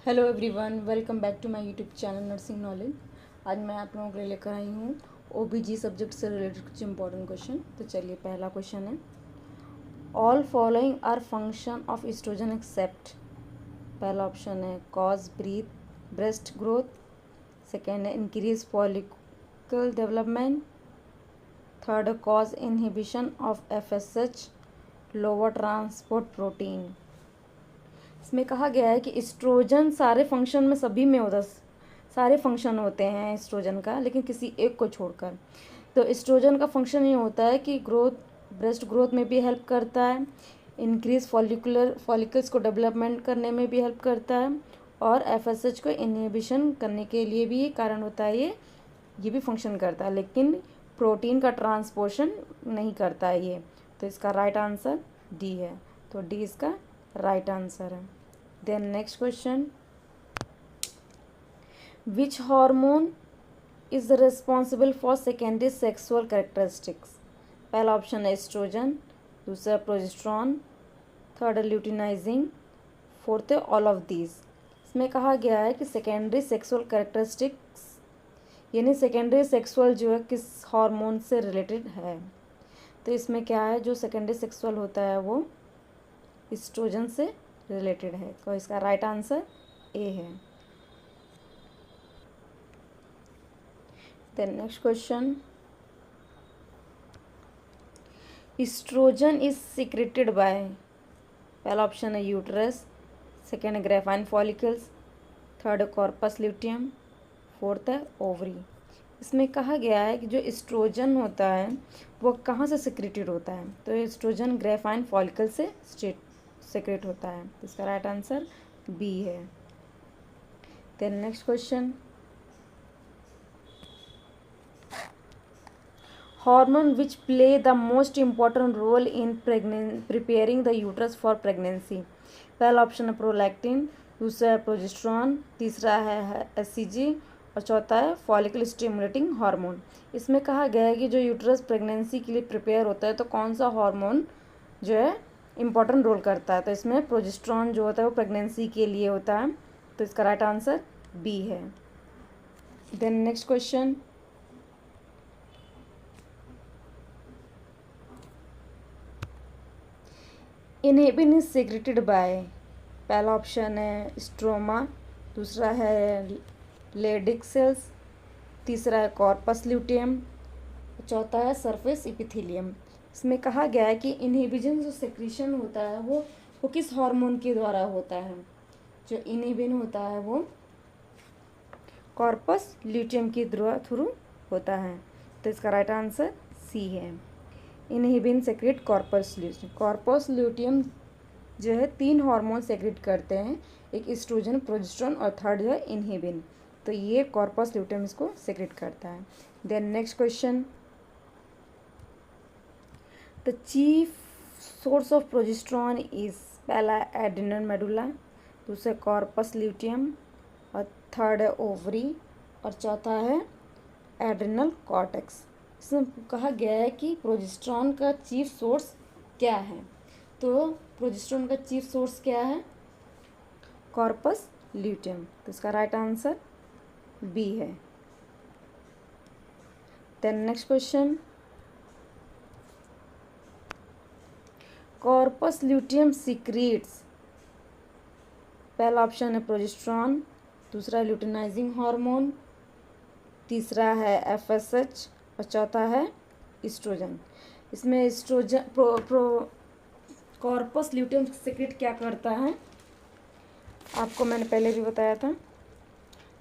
Hello everyone, welcome back to my YouTube channel nursing knowledge. आज मैं आप लोगों के लिए लेकर आई हूँ ओबीजी सब्जेक्ट से रिलेटेड कुछ इंपॉर्टेंट क्वेश्चन। तो चलिए, पहला क्वेश्चन है, all following are function of estrogen except. पहला ऑप्शन है कॉज ब्रेस्ट ग्रोथ, सेकेंड है इंक्रीज फॉलिकल डेवलपमेंट, थर्ड है cause inhibition of FSH, lower transport protein. इसमें कहा गया है कि एस्ट्रोजन सारे फंक्शन में सभी में होता, सारे फंक्शन होते हैं एस्ट्रोजन का, लेकिन किसी एक को छोड़कर। तो एस्ट्रोजन का फंक्शन ये होता है कि ब्रेस्ट ग्रोथ में भी हेल्प करता है, इंक्रीज फॉलिकल्स को डेवलपमेंट करने में भी हेल्प करता है, और एफएसएच को इनहिबिशन करने के लिए भी कारण होता है। ये भी फंक्शन करता है, लेकिन प्रोटीन का ट्रांसपोर्शन नहीं करता है ये। तो इसका राइट आंसर डी है। तो डी इसका राइट आंसर है। Then next question, which hormone is responsible for secondary sexual characteristics. पहला ऑप्शन है एस्ट्रोजन, दूसरा प्रोजेस्टेरॉन, थर्ड ल्यूटिनाइजिंग, फोर्थ है ऑल ऑफ दीज। इसमें कहा गया है कि सेकेंडरी सेक्सुअल कैरेक्टरिस्टिक्स यानी सेकेंडरी सेक्सुअल जो है किस हार्मोन से रिलेटेड है। तो इसमें क्या है, जो सेकेंडरी सेक्सुअल होता है वो एस्ट्रोजन से रिलेटेड है। तो इसका राइट आंसर ए है। Then next question, estrogen is secreted by. पहला ऑप्शन है यूट्रस, सेकेंड है ग्रेफाइन फॉलिकल्स, थर्ड है कॉर्पस ल्यूटियम, फोर्थ है ओवरी। इसमें कहा गया है कि जो एस्ट्रोजन होता है वो कहाँ से सिक्रेटेड होता है। तो एस्ट्रोजन ग्रेफाइन फॉलिकल से सेक्रेट होता है। तो इसका राइट आंसर बी है। Then next question, hormone which play the most important role in preparing the uterus for pregnancy. पहला ऑप्शन है प्रोलैक्टिन, दूसरा है प्रोजेस्टेरॉन, तीसरा है एससीजी, और चौथा है फॉलिकल स्टिमुलेटिंग हार्मोन। इसमें कहा गया है कि जो यूट्रस प्रेगनेंसी के लिए प्रिपेयर होता है तो कौन सा हार्मोन जो है इम्पॉर्टेंट रोल करता है। तो इसमें प्रोजेस्टेरॉन जो होता है वो प्रेगनेंसी के लिए होता है। तो इसका राइट आंसर बी है। Then next question, inhibin is secreted by. पहला ऑप्शन है स्ट्रोमा, दूसरा है लेडिक सेल्स, तीसरा है कॉर्पस ल्यूटियम, चौथा है सरफेस इपिथेलियम। इसमें कहा गया है कि इनहिबिशन जो सेक्रेशन होता है वो किस हार्मोन के द्वारा होता है। जो इनहिबिन होता है वो कॉर्पस ल्यूटियम के थ्रू होता है। तो इसका राइट आंसर सी है। Inhibin secrete corpus luteum. Corpus luteum जो है 3 हार्मोन सेक्रेट करते हैं, एक एस्ट्रोजन, प्रोजेस्टेरॉन और थर्ड जो है इनहिबिन। तो ये कॉर्पस ल्यूटियम इसको सेक्रेट करता है। Then next question, the chief source of progesterone is. पहला एड्रिनल मेडुला, दूसरा कॉर्पस ल्यूटियम, और थर्ड है ओवरी, और चौथा है एड्रिनल कॉर्टेक्स। इसमें कहा गया है कि प्रोजेस्टेरॉन का चीफ सोर्स क्या है। तो प्रोजेस्टेरॉन का चीफ सोर्स क्या है, कॉर्पस ल्यूटियम। तो इसका राइट आंसर बी है। Then next question, corpus luteum secretes. पहला ऑप्शन है प्रोजेस्टेरॉन, दूसरा ल्यूटिनाइजिंग हार्मोन, तीसरा है एफएसएच, और चौथा है एस्ट्रोजन। इसमें एस्ट्रोजन कॉर्पस ल्यूटियम सीक्रेट क्या करता है, आपको मैंने पहले भी बताया था।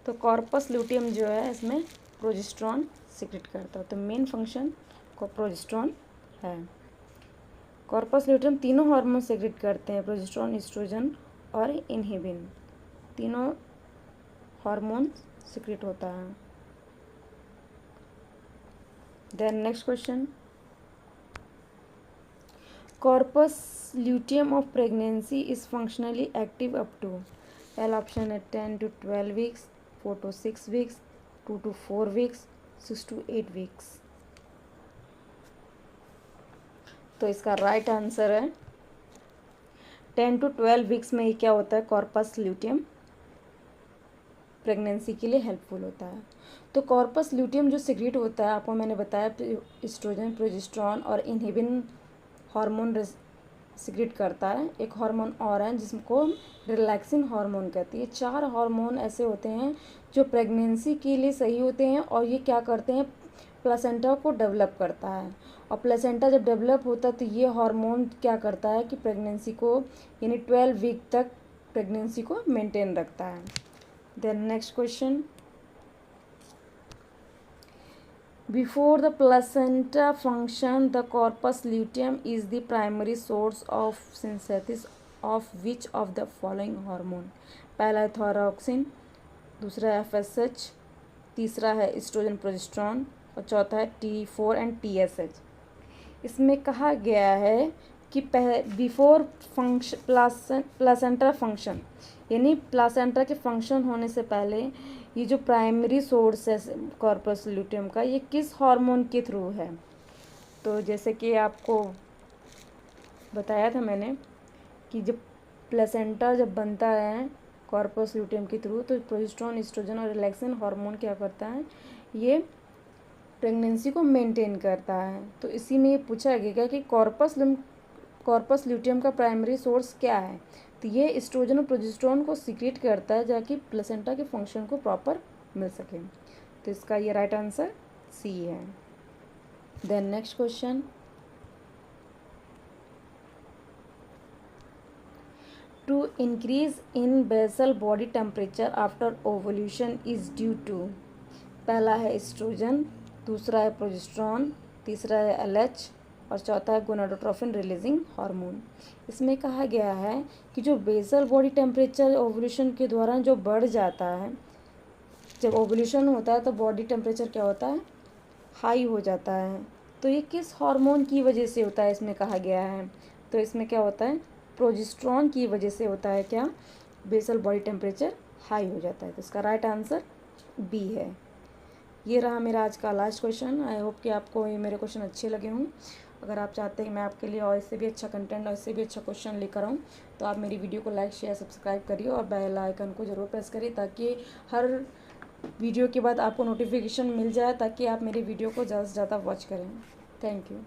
तो कॉर्पस ल्यूटियम जो है इसमें प्रोजेस्टेरॉन सीक्रेट करता है। तो मेन फंक्शन को प्रोजेस्टेरॉन है। कॉर्पस ल्यूटियम तीनों हार्मोन सीक्रेट करते हैं, प्रोजेस्टेरॉन, एस्ट्रोजन और इनहिबिन, तीनों हार्मोन सीक्रेट होता है। Then next question, corpus luteum of pregnancy is functionally active up to. पहला ऑप्शन है 10 to 12 weeks, 4 to 6 weeks, 2 to 4 weeks, 6 to 8 weeks. तो इसका राइट आंसर है 10 to 12 वीक्स में ये क्या होता है, कॉर्पस ल्यूटियम प्रेगनेंसी के लिए हेल्पफुल होता है। तो कॉर्पस ल्यूटियम जो सिक्रीट होता है, आपको मैंने बताया एस्ट्रोजन, प्रोजेस्टेरॉन और इनहिबिन हार्मोन सिक्रीट करता है। एक हार्मोन और है जिसको रिलैक्सिन हार्मोन कहती है। 4 हार्मोन ऐसे होते हैं जो प्रेगनेंसी के लिए सही होते हैं और ये क्या करते हैं, प्लेसेंटा को डेवलप करता है। और प्लेसेंटा जब डेवलप होता है तो ये हार्मोन क्या करता है कि प्रेगनेंसी को यानी 12 वीक तक प्रेगनेंसी को मेंटेन रखता है। Then next question, Before the placenta function, the corpus luteum is the primary source of synthesis of which of the following hormone? पहला है थायरोक्सिन, दूसरा है FSH, तीसरा है एस्ट्रोजन प्रोजेस्टेरॉन और चौथा है T4 एंड TSH। इसमें कहा गया है कि बिफोर फंक्शन प्लासेंटा फंक्शन यानी प्लासेंटा के फंक्शन होने से पहले ये जो प्राइमरी सोर्स है कॉर्पस ल्यूटियम का, ये किस हार्मोन के थ्रू है। तो जैसे कि आपको बताया था मैंने कि जब प्लेसेंटा जब बनता है कॉर्पस ल्यूटियम के थ्रू तो प्रोजेस्टेरॉन, एस्ट्रोजन और रिलैक्सिन हार्मोन क्या करता है, ये प्रेगनेंसी को मेंटेन करता है। तो इसी में ये पूछा गया कि कॉर्पस ल्यूटियम का प्राइमरी सोर्स क्या है। तो ये एस्ट्रोजन और प्रोजेस्टेरॉन को सीक्रेट करता है ताकि प्लेसेंटा के फंक्शन को प्रॉपर मिल सके। तो इसका ये राइट आंसर सी है। Then next question, to increase in basal body temperature after ovulation is due to, पहला है एस्ट्रोजन, दूसरा है प्रोजेस्टेरॉन, तीसरा है LH और चौथा है गोनाडोट्रोफिन रिलीजिंग हार्मोन। इसमें कहा गया है कि जो बेसल बॉडी टेम्परेचर ओवुलेशन के दौरान जो बढ़ जाता है, जब ओवुलेशन होता है तो बॉडी टेम्परेचर क्या होता है, हाई हो जाता है। तो ये किस हार्मोन की वजह से होता है, इसमें कहा गया है। तो इसमें क्या होता है, प्रोजेस्टेरॉन की वजह से होता है क्या, बेसल बॉडी टेम्परेचर हाई हो जाता है। तो इसका राइट आंसर बी है। ये रहा मेरा आज का लास्ट क्वेश्चन। आई होप कि आपको ये मेरे क्वेश्चन अच्छे लगे हों। अगर आप चाहते हैं मैं आपके लिए और इससे भी अच्छा कंटेंट और इससे भी अच्छा क्वेश्चन लेकर आऊँ तो आप मेरी वीडियो को लाइक, शेयर, सब्सक्राइब करिए और बेल आइकन को ज़रूर प्रेस करिए ताकि हर वीडियो के बाद आपको नोटिफिकेशन मिल जाए, ताकि आप मेरी वीडियो को ज़्यादा से ज़्यादा वॉच करें। Thank you.